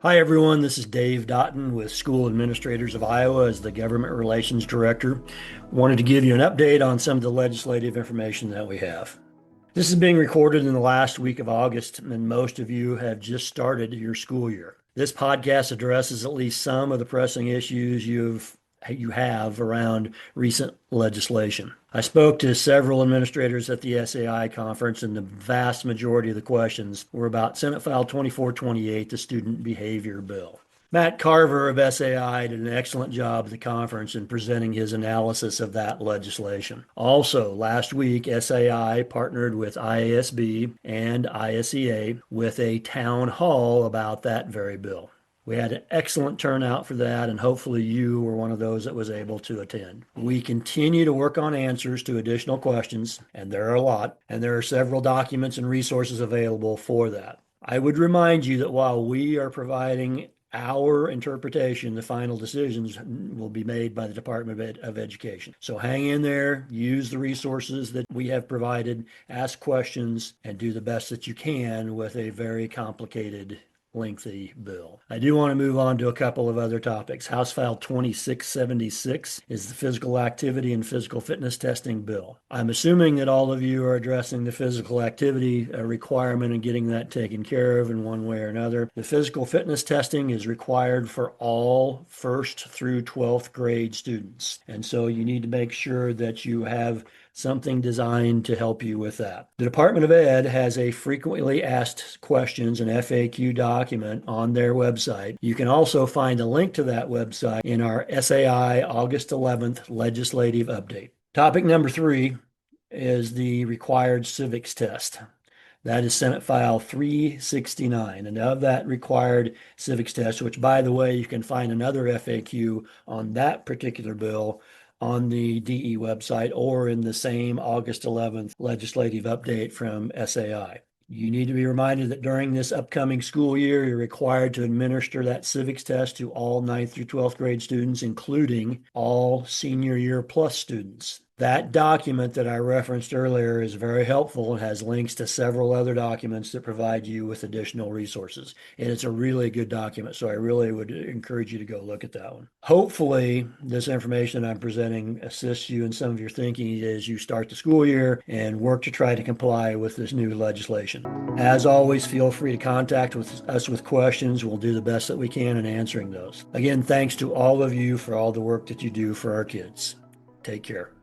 Hi, everyone. This is Dave Daughton with School Administrators of Iowa as the Government Relations Director. Wanted to give you an update on some of the legislative information that we have. This is being recorded in the last week of August, and most of you have just started your school year. This podcast addresses at least some of the pressing issues you have around recent legislation. I spoke to several administrators at the SAI conference, and the vast majority of the questions were about Senate File 2428, the Student Behavior Bill. Matt Carver of SAI did an excellent job at the conference in presenting his analysis of that legislation. Also, last week, SAI partnered with IASB and ISEA with a town hall about that very bill. We had an excellent turnout for that, and hopefully you were one of those that was able to attend. We continue to work on answers to additional questions, and there are a lot, and there are several documents and resources available for that. I would remind you that while we are providing our interpretation, the final decisions will be made by the Department of Education. So hang in there, use the resources that we have provided, ask questions, and do the best that you can with a very complicated lengthy bill. I do want to move on to a couple of other topics. House File 2676 is the physical activity and physical fitness testing bill. I'm assuming that all of you are addressing the physical activity requirement and getting that taken care of in one way or another. The physical fitness testing is required for all 1st through 12th grade students. And so you need to make sure that you have something designed to help you with that. The Department of Ed has a frequently asked questions, an FAQ document on their website. You can also find a link to that website in our SAI August 11th legislative update. Topic number 3 is the required civics test. That is Senate File 369. And of that required civics test, which by the way, you can find another FAQ on that particular bill on the DE website or in the same August 11th legislative update from SAI. You need to be reminded that during this upcoming school year, you're required to administer that civics test to all 9th through 12th grade students, including all senior year plus students. That document that I referenced earlier is very helpful and has links to several other documents that provide you with additional resources. And it's a really good document, so I really would encourage you to go look at that one. Hopefully, this information I'm presenting assists you in some of your thinking as you start the school year and work to try to comply with this new legislation. As always, feel free to contact us with questions. We'll do the best that we can in answering those. Again, thanks to all of you for all the work that you do for our kids. Take care.